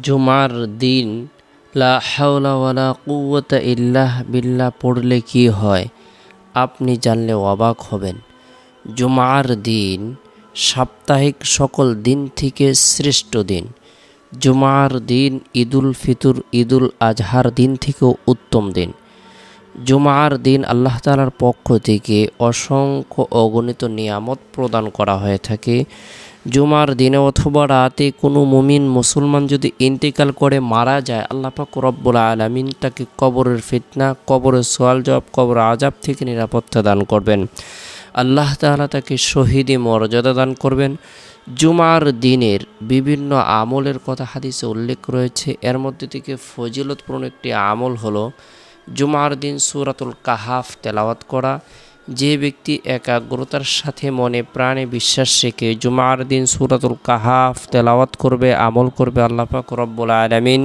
জুমার দিন লা হাওলা ওয়ালা কুওয়াতা ইল্লাহ বিল্লাহ পড়লে কি হয় আপনি জানলে অবাক হবেন। জুমার দিন সাপ্তাহিক সকল দিন থেকে শ্রেষ্ঠ দিন। জুমার দিন ঈদুল ফিতর ঈদুল আজহার দিন থেকেও উত্তম দিন। জুমার দিন আল্লাহ তাআলার পক্ষ থেকে অসংখ্য অগণিত নিয়ামত প্রদান করা হয়ে থাকে। জুমার দিনে অথবা রাতে কোনো মুমিন মুসলমান যদি ইন্তেকাল করে মারা যায়, আল্লাহ পাক রব্বুল আলামিন তাকে কবরের ফিতনা, কবরের সওয়াল জবাব, কবর আযাব থেকে নিরাপত্তা দান করবেন। আল্লাহ তাআলা তাকে শহীদি মর্যাদা দান করবেন। জুমার দিনের বিভিন্ন আমলের কথা হাদিসে উল্লেখ রয়েছে। এর মধ্যে থেকে ফজিলতপূর্ণ একটি আমল হলো জুমার দিন সূরাতুল কাহাফ তেলাওয়াত করা। যে ব্যক্তি একাগ্রতার সাথে মনে প্রাণে বিশ্বাস রেখে জুমার দিন সূরাতুল কাহাফ তেলাওয়াত করবে, আমল করবে, আল্লাহ পাক রব্বুল আলামিন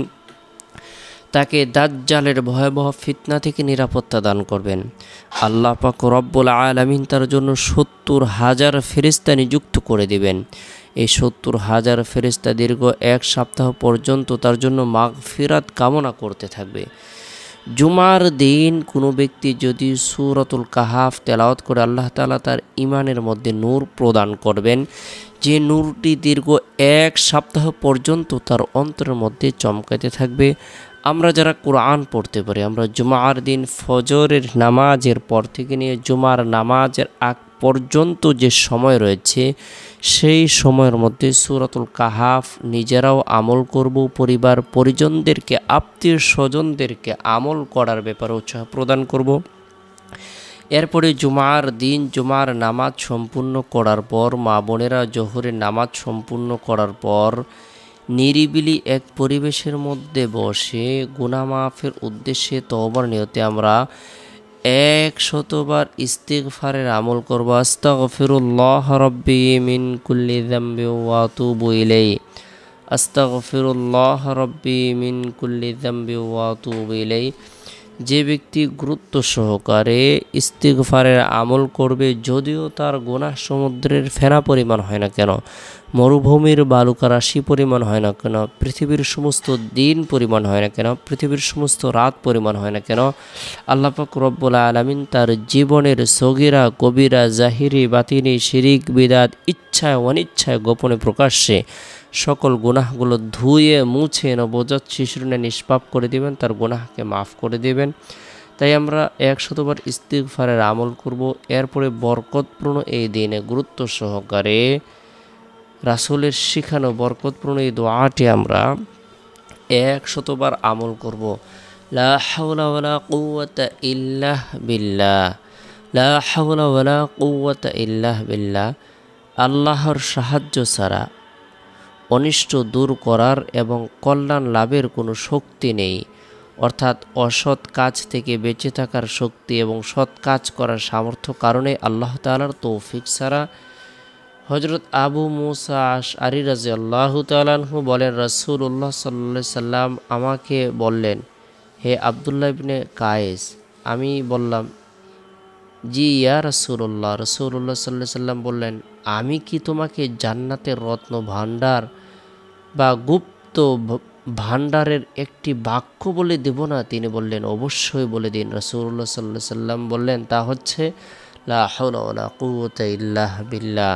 তাকে দাজ্জালের ভয়াবহ ফিতনা থেকে নিরাপত্তা দান করবেন। আল্লাহ পাক রব্বুল আলামিন তার জন্য ৭০,০০০ ফেরেশতা নিযুক্ত করে দিবেন। এই ৭০,০০০ ফেরেশতা দীর্ঘ এক সপ্তাহ পর্যন্ত তার জন্য মাগফিরাত কামনা করতে থাকবে। জুমার দিন কোনো ব্যক্তি যদি সূরাতুল কাহাফ তেলাওয়াত করে, আল্লাহ তাআলা তার ঈমানের মধ্যে নূর প্রদান করবেন, যে নূরটি দীর্ঘ এক সপ্তাহ পর্যন্ত তার অন্তরের মধ্যে চমকাতে থাকবে। আমরা যারা কোরআন পড়তে পারি, আমরা জুমার দিন ফজরের নামাজের পর থেকে নিয়ে জুমার নামাজের আগ পর্যন্ত যে সময় রয়েছে, সেই সময়ের মধ্যে সূরাতুল কাহাফ নিজেরাও আমল করব, পরিবার পরিজনদেরকে, আত্মীয় স্বজনদেরকে আমল করার ব্যাপারে উৎসাহ প্রদান করব। এরপরে জুমার দিন জুমার নামাজ সম্পূর্ণ করার পর মা বোনেরা জোহরের নামাজ সম্পূর্ণ করার পর নিরিবিলি এক পরিবেশের মধ্যে বসে গুনাহ মাফের উদ্দেশ্যে তওবার নিয়তে আমরা ১০০বার ইস্তিগফারের আমল করব। আস্তাগফিরুল্লাহ রাব্বি মিন কুল্লি যামবি ওয়া আতুবু ইলাইহি, আস্তাগফিরুল্লাহ রাব্বি মিন কুল্লি যামবি ওয়া আতুবু ইলাইহি। যে ব্যক্তি গুরুত্ব সহকারে ইস্তিগফারের আমল করবে, যদিও তার গুনাহ সমুদ্রের ফেনা পরিমাণ হয় না কেন, মরুভূমির বালুকা রাশি পরিমাণ হয় না কেন, পৃথিবীর সমস্ত দিন পরিমাণ হয় না কেন, পৃথিবীর সমস্ত রাত পরিমাণ হয় না কেন, আল্লাহ পাক রব্বুল আলামিন তার জীবনের সগীরা কবিরা জাহিরি বাতিনি শিরিক বিদাত ইচ্ছায় অনিচ্ছায় গোপনে প্রকাশ্যে সকল গুনাহগুলো ধুয়ে মুছে নবজাত শিশুর ন্যায় নিষ্পাপ করে দিবেন, তার গুনাহকে মাফ করে দিবেন। তাই আমরা ১০০বার ইস্তিগফারের আমল করব। এরপরে বরকতপূর্ণ এই দিনে গুরুত্ব সহকারে রাসূলের শিখানো বরকতপূর্ণ এই দোয়াটি আমরা ১০০বার আমল করব। লা হাওলা ওয়ালা কুওয়াতা ইল্লাহ বিল্লাহ, লা হাওলা ওয়ালা কুওয়াতা ইল্লাহ বিল্লাহ। আল্লাহর সাহায্য ছাড়া অনিষ্ট দূর করার এবং কল্যাণ লাভের কোনো শক্তি নেই, অর্থাৎ অসৎ কাজ থেকে বেঁচে থাকার শক্তি এবং সৎ কাজ করার সামর্থ্য কারণে আল্লাহ তাআলার তৌফিক ছাড়া। হযরত আবু মুসা আশআরী রাদিয়াল্লাহু তাআলা আনহু বলেন, রাসূলুল্লাহ সাল্লাল্লাহু আলাইহি সাল্লাম আমাকে বললেন, হে আব্দুল্লাহ ইবনে কায়েস। আমি বললাম, জি ইয়া রাসূলুল্লাহ। রাসূলুল্লাহ সাল্লাল্লাহু আলাইহি সাল্লাম বললেন, আমি কি তোমাকে জান্নাতের রত্ন ভাণ্ডার বা গুপ্ত ভাণ্ডারের একটি বাক্য বলে দেব না? তিনি বললেন, অবশ্যই বলে দিন। রাসূলুল্লাহ সাল্লাল্লাহু আলাইহি সাল্লাম বললেন, তা হচ্ছে লা হাওলা ওয়ালা কুওয়াতা ইল্লাহ বিল্লাহ।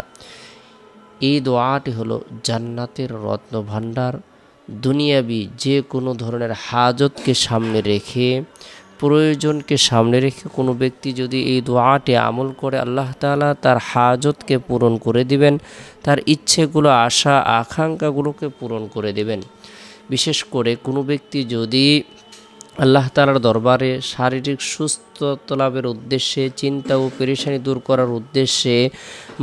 এই দোয়াটি হলো জান্নাতের রত্ন ভাণ্ডার। দুনিয়াবি যে কোনো ধরনের হাজতকে সামনে রেখে, প্রয়োজনকে সামনে রেখে কোনো ব্যক্তি যদি এই দোয়াটি আমল করে, আল্লাহ তাআলা তার হাজতকে পূরণ করে দিবেন, তার ইচ্ছেগুলো আশা আকাঙ্ক্ষাগুলোকে পূরণ করে দিবেন। বিশেষ করে কোনো ব্যক্তি যদি আল্লাহ তাআলার দরবারে শারীরিক সুস্থতা লাভের উদ্দেশ্যে, চিন্তা ও পেরেশানি দূর করার উদ্দেশ্যে,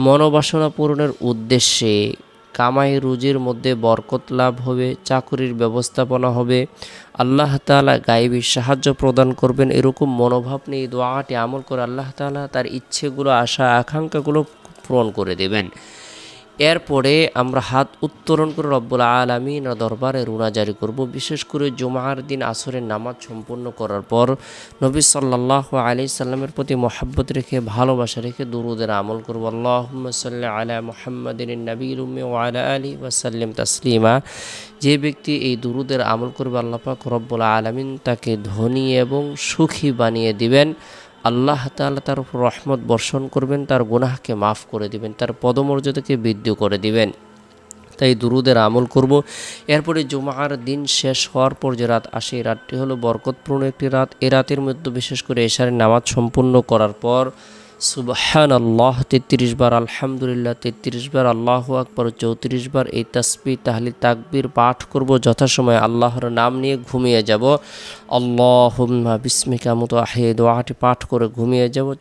মনোবাসনা পূরণের উদ্দেশ্যে, কামাই রুজির মধ্যে বরকত লাভ হবে, চাকরির ব্যবস্থাপনা হবে, আল্লাহ তাআলা গায়েবী সাহায্য প্রদান করবেন, এরকম মনোভাব নিয়ে এই দোয়াটি আমল করে আল্লাহ তাআলা তার ইচ্ছেগুলো আশা আকাঙ্ক্ষাগুলো পূরণ করে দেবেন। এরপরে আমরা হাত উত্তোলন করে রব্বুল আলামিনের দরবারে রুনা জারি করব। বিশেষ করে জুমার দিন আসরের নামাজ সম্পূর্ণ করার পর নবী সাল্লাল্লাহু আলাইহি সাল্লামের প্রতি মহব্বত রেখে ভালোবাসা রেখে দুরুদের আমল করব। আল্লাহুম্মা সাল্লি আলা মুহাম্মাদিন নবীল উম্মি ওয়া আলা আলিহি ওয়া সাল্লিম তাসলিমা। যে ব্যক্তি এই দুরুদের আমল করবে আল্লাহ পাক রব্বুল আলামিন তাকে ধনী এবং সুখী বানিয়ে দিবেন। আল্লাহ তাআলা তার উপর রহমত বর্ষণ করবেন, তার গুনাহকে মাফ করে দিবেন, তার পদমর্যাদাকে বৃদ্ধি করে দিবেন। তাই দুরুদের আমল করব। এরপরে জুমার দিন শেষ হওয়ার পর যে রাত আসে, এই রাতটি হলো বরকতপূর্ণ একটি রাত। এই রাতের মধ্যে বিশেষ করে এশারের নামাজ সম্পূর্ণ করার পর সুবহানাল্লাহ 33 বার, আলহামদুলিল্লাহ 33 বার, আল্লাহু আকবার 34 বার এই তাসবিহ তাহলিল তাকবীর পাঠ করব। যথাসময়ে আল্লাহর নাম নিয়ে ঘুমিয়ে যাব। আল্লাহুম্মা বিসমিকা মুতআহি দোয়াটি পাঠ করে ঘুমিয়ে যাব।